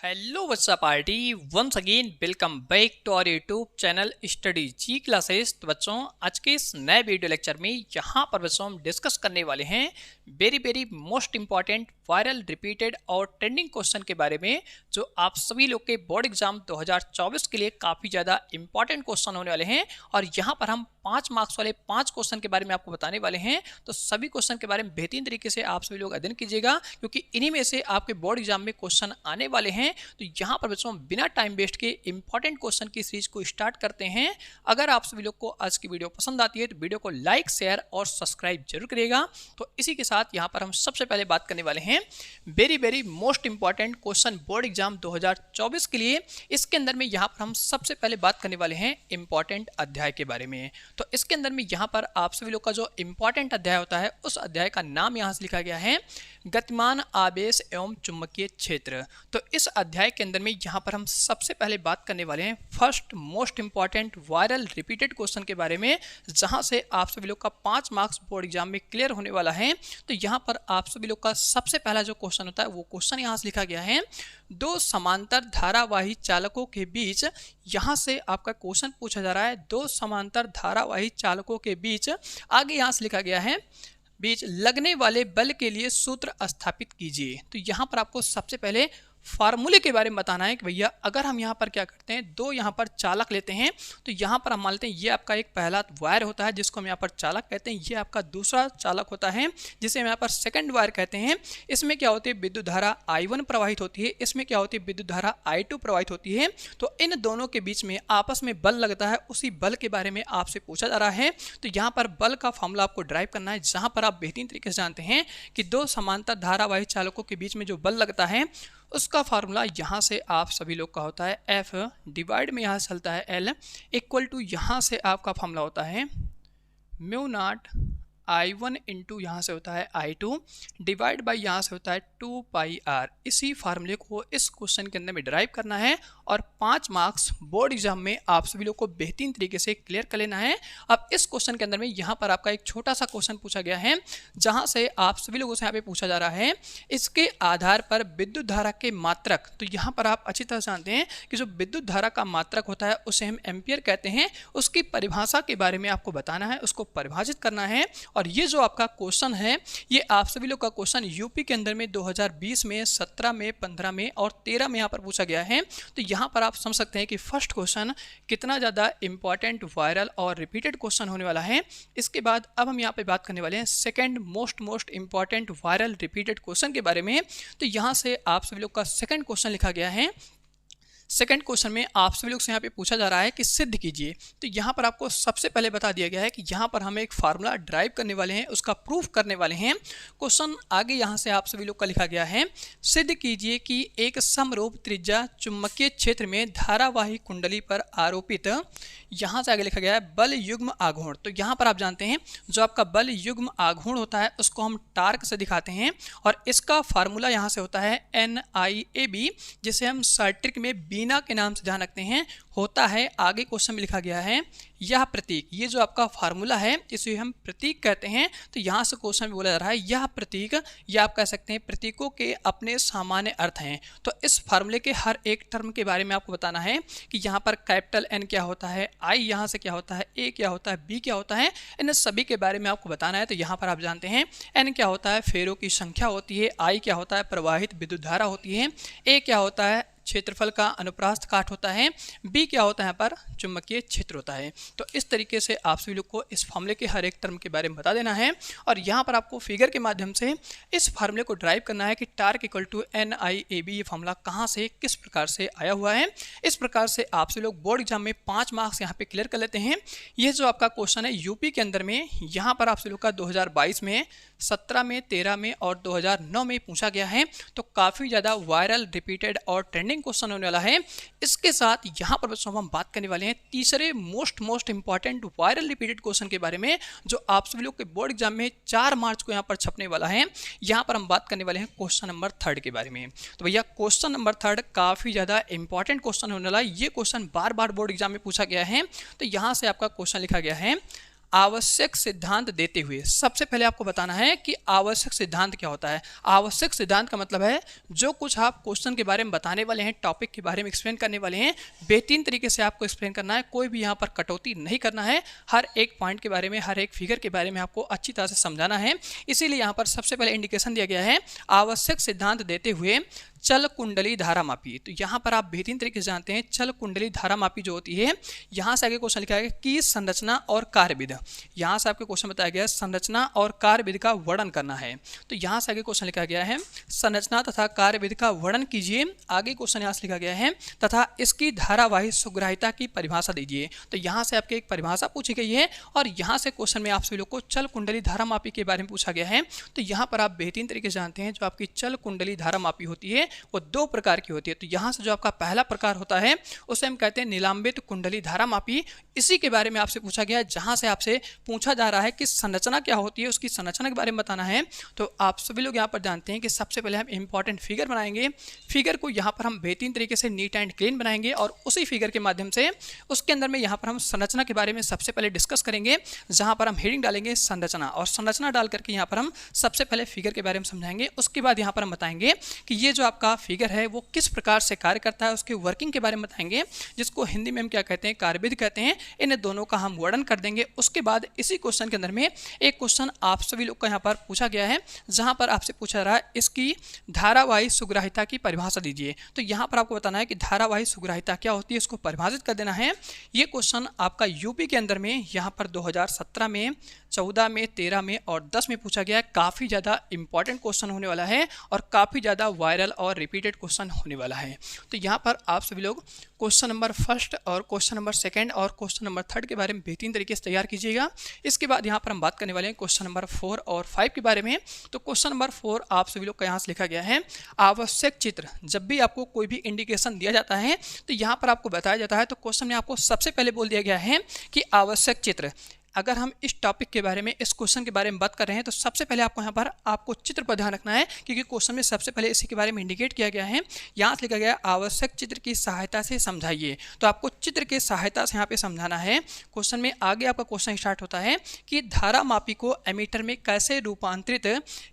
Hello बच्चा party once again welcome back to our YouTube channel study ji classes. तो बच्चों आज के इस नए वीडियो लेक्चर में यहाँ पर बच्चों हम डिस्कस करने वाले हैं very most important viral repeated और ट्रेंडिंग क्वेश्चन के बारे में, जो आप सभी लोग के बोर्ड एग्जाम 2024 के लिए काफ़ी ज़्यादा इंपॉर्टेंट क्वेश्चन होने वाले हैं। और यहाँ पर हम 5 मार्क्स वाले 5 क्वेश्चन के बारे में आपको बताने वाले हैं। तो सभी क्वेश्चन के बारे में बेहतरीन तरीके से आप सभी लोग अध्ययन कीजिएगा, क्योंकि इन्हीं में से आपके बोर्ड एग्जाम में क्वेश्चन आने वाले हैं। तो यहाँ पर बच्चों बिना टाइम वेस्ट के इंपॉर्टेंट क्वेश्चन की सीरीज को स्टार्ट करते हैं। अगर आप सभी लोग को आज की वीडियो पसंद आती है तो वीडियो को लाइक शेयर और सब्सक्राइब जरूर करिएगा। तो इसी के साथ यहाँ पर हम सबसे पहले बात करने वाले हैं very most important question board exam 2024 के लिए। इसके अंदर में यहाँ पर हम सबसे पहले बात करने वाले हैं इंपॉर्टेंट अध्याय के बारे में। तो इसके अंदर में यहाँ पर आप सभी लोग का जो इंपॉर्टेंट अध्याय होता है उस अध्याय का नाम यहाँ से लिखा गया है गतिमान आवेश एवं चुंबकीय क्षेत्र। तो इस अध्याय के अंदर में यहाँ पर हम सबसे पहले बात करने वाले हैं first most important viral repeated question के बारे में, जहाँ से आप सभी लोग का 5 मार्क्स बोर्ड एग्जाम में क्लियर होने वाला है। तो यहाँ पर आप सभी लोग का सबसे पहला जो क्वेश्चन होता है वो क्वेश्चन यहाँ से लिखा गया है दो समांतर धारावाही चालकों के बीच। यहाँ से आपका क्वेश्चन पूछा जा रहा है दो समांतर धारावाही चालकों के बीच, आगे यहाँ से लिखा गया है बीच लगने वाले बल के लिए सूत्र स्थापित कीजिए। तो यहाँ पर आपको सबसे पहले फार्मूले के बारे में बताना है कि भैया अगर हम यहाँ पर क्या करते हैं, दो यहाँ पर चालक लेते हैं। तो यहाँ पर हम मान लेते हैं ये आपका एक पहला वायर होता है जिसको हम यहाँ पर चालक कहते हैं, ये आपका दूसरा चालक होता है जिसे हम यहाँ पर सेकंड वायर कहते हैं। इसमें क्या होती है विद्युत धारा I1 प्रवाहित होती है, इसमें क्या होती है विद्युत धारा I2 प्रवाहित होती है। तो इन दोनों के बीच में आपस में बल लगता है, उसी बल के बारे में आपसे पूछा जा रहा है। तो यहाँ पर बल का फॉर्मूला आपको ड्राइव करना है, जहाँ पर आप बेहतरीन तरीके से जानते हैं कि दो समांतर धारावाही चालकों के बीच में जो बल लगता है उसका फार्मूला यहाँ से आप सभी लोग का होता है F डिवाइड में यहाँ से चलता है L इक्वल टू यहाँ से आपका फार्मूला होता है म्यू नॉट I1 इंटू यहाँ से होता है I2 डिवाइड बाई यहाँ से होता है 2πr। इसी फार्मूले को इस क्वेश्चन के अंदर में ड्राइव करना है और 5 मार्क्स बोर्ड एग्जाम में आप सभी लोग को बेहतरीन तरीके से क्लियर कर लेना है। अब इस क्वेश्चन के अंदर में यहाँ पर आपका एक छोटा सा क्वेश्चन पूछा गया है, जहाँ से आप सभी लोगों से यहाँ पे पूछा जा रहा है इसके आधार पर विद्युत धारा के मात्रक। तो यहाँ पर आप अच्छी तरह से जानते हैं कि जो विद्युत धारा का मात्रक होता है उसे हम एम्पियर कहते हैं। उसकी परिभाषा के बारे में आपको बताना है, उसको परिभाषित करना है। और ये जो आपका क्वेश्चन है ये आप सभी लोग का क्वेश्चन यूपी के अंदर में 2020 में 17 में 15 में और 13 में यहाँ पर पूछा गया है। तो यहाँ पर आप समझ सकते हैं कि फर्स्ट क्वेश्चन कितना ज़्यादा इंपॉर्टेंट वायरल और रिपीटेड क्वेश्चन होने वाला है। इसके बाद अब हम यहाँ पे बात करने वाले हैं second most important viral repeated question के बारे में। तो यहाँ से आप सभी लोग का सेकंड क्वेश्चन लिखा गया है। सेकंड क्वेश्चन में आप सभी लोग से यहाँ पे पूछा जा रहा है कि सिद्ध कीजिए। तो यहाँ पर आपको सबसे पहले बता दिया गया है कि यहाँ पर हम एक फार्मूला ड्राइव करने वाले हैं, उसका प्रूफ करने वाले हैं। क्वेश्चन आगे यहाँ से आप सभी लोग का लिखा गया है सिद्ध कीजिए कि एक समरूप त्रिज्या चुंबकीय क्षेत्र में धारावाही कुंडली पर आरोपित, यहाँ से आगे लिखा गया है बल युग्म आघूर्ण। तो यहाँ पर आप जानते हैं जो आपका बल युग्म आघूर्ण होता है उसको हम टार्क से दिखाते हैं और इसका फार्मूला यहाँ से होता है NIAB, जिसे हम सर्ट्रिक में बीना के नाम से ध्यान रखते हैं। होता है आगे क्वेश्चन में लिखा गया है यह प्रतीक, ये जो आपका फार्मूला है इसे हम प्रतीक कहते हैं। तो यहाँ से क्वेश्चन में बोला जा रहा है यह प्रतीक, या आप कह सकते हैं प्रतीकों के अपने सामान्य अर्थ हैं। तो इस फार्मूले के हर एक टर्म के बारे में आपको बताना है कि यहाँ पर कैपिटल N क्या होता है, I यहाँ से क्या होता है, A क्या होता है, B क्या होता है, इन सभी के बारे में आपको बताना है। तो यहाँ पर आप जानते हैं N क्या होता है फेरों की संख्या होती है, I क्या होता है प्रवाहित विद्युत धारा होती है, A क्या होता है क्षेत्रफल का अनुप्रस्थ काट होता है, बी क्या होता है यहाँ पर चुंबकीय क्षेत्र होता है। तो इस तरीके से आप सभी लोग को इस फार्मूले के हर एक टर्म के बारे में बता देना है और यहाँ पर आपको फिगर के माध्यम से इस फार्मूले को ड्राइव करना है कि टार्क इक्वल टू NIAB ये फार्मूला कहाँ से किस प्रकार से आया हुआ है। इस प्रकार से आप सभी लोग बोर्ड एग्जाम में 5 मार्क्स यहाँ पे क्लियर कर लेते हैं। ये जो आपका क्वेश्चन है यूपी के अंदर में यहाँ पर आप सभी लोग का 2022 में 17 में 13 में और 2009 में पूछा गया है। तो काफ़ी ज़्यादा वायरल रिपीटेड और ट्रेंडिंग क्वेश्चन होने वाला है। इसके साथ यहाँ पर बच्चों हम बात करने वाले हैं तीसरे most important viral repeated question के बारे में, जो आप सभी लोग के बोर्ड एग्जाम में 4 मार्च को यहाँ पर छपने वाला है। यहाँ पर हम बात करने वाले हैं क्वेश्चन नंबर 3 के बारे में। तो भैया क्वेश्चन नंबर 3 काफ़ी ज़्यादा इंपॉर्टेंट क्वेश्चन होने वाला है। ये क्वेश्चन बार बार बोर्ड एग्जाम में पूछा गया है। तो यहाँ से आपका क्वेश्चन लिखा गया है आवश्यक सिद्धांत देते हुए सबसे पहले आपको बताना है कि आवश्यक सिद्धांत क्या होता है। आवश्यक सिद्धांत का मतलब है जो कुछ आप क्वेश्चन के बारे में बताने वाले हैं, टॉपिक के बारे में एक्सप्लेन करने वाले हैं, बेहतरीन तरीके से आपको एक्सप्लेन करना है। कोई भी यहाँ पर कटौती नहीं करना है। हर एक पॉइंट के बारे में, हर एक फिगर के बारे में आपको अच्छी तरह से समझाना है। इसीलिए यहाँ पर सबसे पहले इंडिकेशन दिया गया है आवश्यक सिद्धांत देते हुए चल कुंडली धारा मापी। तो यहाँ पर आप बेहतरीन तरीके से जानते हैं चल कुंडली धारा मापी जो होती है, यहाँ से आगे क्वेश्चन लिखा है कि संरचना और कार्यविधि। यहाँ से आपके क्वेश्चन बताया गया है संरचना और कार्यविधि का वर्णन करना है। तो यहाँ से आगे क्वेश्चन लिखा गया है संरचना तथा कार्यविधि का वर्णन कीजिए। आगे क्वेश्चन यहाँ से लिखा गया है तथा इसकी धारावाही सुग्राह्यता की परिभाषा दीजिए। तो यहाँ से आपके एक परिभाषा पूछी गई है और यहाँ से क्वेश्चन में आप सभी लोग को चल कुंडली धारा मापी के बारे में पूछा गया है। तो यहाँ पर आप बेहतरीन तरीके से जानते हैं जो आपकी चल कुंडली धारा मापी होती है वो दो प्रकार की होती है। तो यहाँ से जो आपका पहला प्रकार होता है उसे हम कहते हैं निलंबित कुंडली धारा मापी। इसी के बारे में आपसे पूछा गया है, जहाँ से आपसे पूछा जा रहा है कि संरचना क्या होती है, उसकी संरचना के बारे में बताना है। तो आप सभी लोग यहाँ पर जानते हैं कि सबसे पहले हम इंपॉर्टेंट फिगर बनाएंगे। फिगर को यहाँ पर हम बेहतरीन तरीके से नीट एंड क्लीन बनाएंगे और उसी फिगर के माध्यम से उसके अंदर में यहाँ पर हम संरचना के बारे में सबसे पहले डिस्कस करेंगे, जहाँ पर हम हेडिंग डालेंगे संरचना, और संरचना डाल करके यहाँ पर हम सबसे पहले फिगर के बारे में समझाएंगे। उसके बाद यहाँ पर हम बताएंगे कि ये जो आपका फिगर है वो किस प्रकार से कार्य करता है, उसके वर्किंग के बारे में बताएंगे, जिसको हिंदी में हम क्या कहते हैं, कार्यविधि कहते हैं। इन दोनों का हम वर्णन कर देंगे। उसके बाद इसी क्वेश्चन के अंदर में एक क्वेश्चन आप सभी लोग को यहाँ पर पूछा गया है, जहाँ पर आपसे पूछा जा रहा है इसकी धारावाही सुग्राह्यता की परिभाषा दीजिए। तो यहाँ पर आपको बताना है कि धारावाही सुग्राह्यता क्या होती है, इसको परिभाषित कर देना है। ये क्वेश्चन आपका यूपी के अंदर में यहाँ पर 2017 में, 14 में, 13 में और 10 में पूछा गया है। काफ़ी ज़्यादा इंपॉर्टेंट क्वेश्चन होने वाला है और काफ़ी ज़्यादा वायरल और रिपीटेड क्वेश्चन होने वाला है। तो यहाँ पर आप सभी लोग क्वेश्चन नंबर फर्स्ट और क्वेश्चन नंबर सेकंड और क्वेश्चन नंबर थर्ड के बारे में बेहतरीन तरीके से तैयार कीजिएगा। इसके बाद यहाँ पर हम बात करने वाले हैं क्वेश्चन नंबर 4 और 5 के बारे में। तो क्वेश्चन नंबर 4 आप सभी लोग का यहाँ से लिखा गया है आवश्यक चित्र। जब भी आपको कोई भी इंडिकेशन दिया जाता है तो यहाँ पर आपको बताया जाता है, तो क्वेश्चन में आपको सबसे पहले बोल दिया गया है कि आवश्यक चित्र। अगर हम इस टॉपिक के बारे में, इस क्वेश्चन के बारे में बात कर रहे हैं तो सबसे पहले आपको यहाँ पर आपको चित्र पर ध्यान रखना है, क्योंकि क्वेश्चन में सबसे पहले इसी के बारे में इंडिकेट किया गया है। यहाँ से लिखा गया आवश्यक चित्र की सहायता से समझाइए। तो आपको चित्र की सहायता से यहाँ पे समझाना है। क्वेश्चन में आगे आपका क्वेश्चन स्टार्ट होता है कि धारा मापी को एमीटर में कैसे रूपांतरित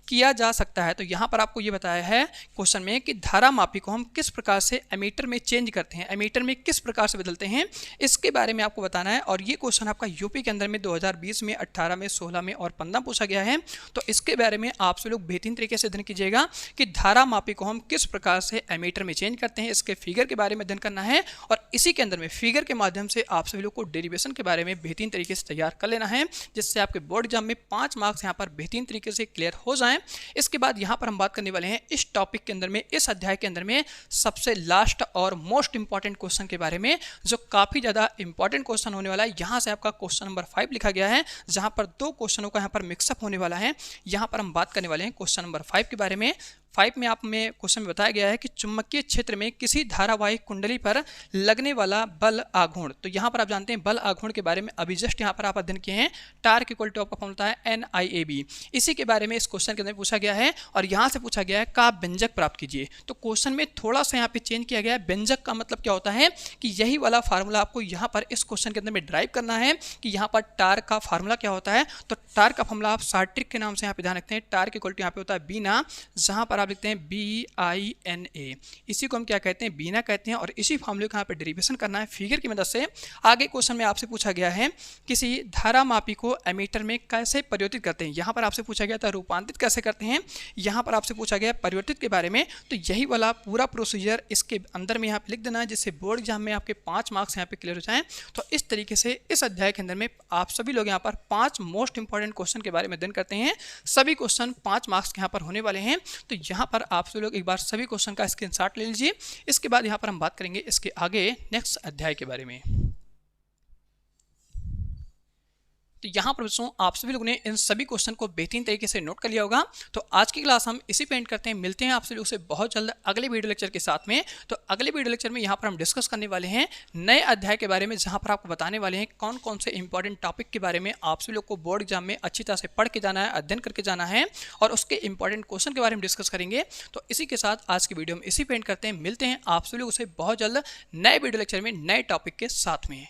किया जा सकता है। तो यहाँ पर आपको ये बताया है क्वेश्चन में कि धारा मापी को हम किस प्रकार से एमीटर में चेंज करते हैं, एमीटर में किस प्रकार से बदलते हैं, इसके बारे में आपको बताना है। और ये क्वेश्चन आपका यूपी के अंदर में 2020 में, 18 में, 16 में और 15 पूछा गया है। तो इसके बारे में आप सभी लोग बेहतरीन तरीके से अध्ययन कीजिएगा कि धारा मापी को हम किस प्रकार से एमीटर में चेंज करते हैं, इसके फिगर के बारे में अध्ययन करना है। और इसी के अंदर में फिगर के माध्यम से आप सभी लोग को डेरिवेशन के बारे में बेहतरीन तरीके से तैयार कर लेना है, जिससे आपके बोर्ड एग्जाम में 5 मार्क्स यहाँ पर बेहतरीन तरीके से क्लियर हो जाएं। इसके बाद यहाँ पर हम बात करने वाले हैं इस टॉपिक के अंदर में, इस अध्याय के अंदर में सबसे लास्ट और मोस्ट इंपॉर्टेंट क्वेश्चन के बारे में, जो काफी ज्यादा इंपॉर्टेंट क्वेश्चन होने वाला है। यहाँ से आपका क्वेश्चन नंबर 5 लिखा गया है, जहां पर दो क्वेश्चनों का यहाँ पर मिक्सअप होने वाला है। यहाँ पर हम बात करने वाले हैं क्वेश्चन नंबर 5 के बारे में। 5 में आप में क्वेश्चन में बताया गया है कि चुंबकीय क्षेत्र में किसी धारावाही कुंडली पर लगने वाला बल आघूर्ण। तो यहाँ पर आप जानते हैं बल आघूर्ण के बारे में अभी जस्ट यहाँ पर आप अध्ययन किए हैं। टार्क इक्वल टू आपका फॉर्मूला है NIAB। इसी के बारे में इस क्वेश्चन के अंदर पूछा गया है और यहाँ से पूछा गया है का व्यंजक प्राप्त कीजिए। तो क्वेश्चन में थोड़ा सा यहाँ पे चेंज किया गया है। व्यंजक का मतलब क्या होता है कि यही वाला फार्मूला आपको यहाँ पर इस क्वेश्चन के अंदर में ड्राइव करना है कि यहाँ पर टार्क का फार्मूला क्या होता है। तो टार्क का फार्मूला आप शार्ट ट्रिक के नाम से यहाँ पे ध्यान रखते हैं। टार्क इक्वल टू यहाँ पे होता है बीना, जहाँ पर आप लिखते हैं BINA। इसी को हम क्या कहते हैं, बीना कहते हैं। और इसी फार्मूले को यहाँ पे डेरिवेशन करना है फिगर की मदद से। आगे क्वेश्चन में आपसे पूछा गया है किसी धारा मापी को एमीटर में कैसे परिवर्तित करते हैं। यहाँ पर आपसे पूछा गया था रूपांतरित कैसे करते हैं, यहाँ पर आपसे पूछा गया परिवर्तित के बारे में। तो यही वाला पूरा प्रोसीजर इसके अंदर में यहाँ पे लिख देना है, जिससे बोर्ड एग्जाम में आपके 5 मार्क्स यहाँ पे क्लियर हो जाएं। तो इस तरीके से इस अध्याय के अंदर में आप सभी लोग यहाँ पर 5 मोस्ट इंपॉर्टेंट क्वेश्चन के बारे में अध्ययन करते हैं। सभी क्वेश्चन 5 मार्क्स के यहाँ पर होने वाले हैं। तो यहाँ पर आप सभी लोग एक बार सभी क्वेश्चन का स्क्रीनशॉट ले लीजिए। इसके बाद यहाँ पर हम बात करेंगे इसके आगे नेक्स्ट अध्याय के बारे में। तो यहाँ पर बच्चों आप सभी लोगों ने इन सभी क्वेश्चन को बेहतरीन तरीके से नोट कर लिया होगा। तो आज की क्लास हम इसी पे एंड करते हैं। मिलते हैं आप सभी लोग से बहुत जल्द अगले वीडियो लेक्चर के साथ में। तो अगले वीडियो लेक्चर में यहाँ पर हम डिस्कस करने वाले हैं नए अध्याय के बारे में, जहाँ पर आपको बताने वाले हैं कौन कौन से इंपॉर्टेंट टॉपिक के बारे में आप सभी लोग को बोर्ड एग्जाम में अच्छी तरह से पढ़ के जाना है, अध्ययन करके जाना है, और उसके इंपॉर्टेंट क्वेश्चन के बारे में डिस्कस करेंगे। तो इसी के साथ आज की वीडियो में इसी पे एंड करते हैं। मिलते हैं आप सभी लोग से बहुत जल्द नए वीडियो लेक्चर में नए टॉपिक के साथ में।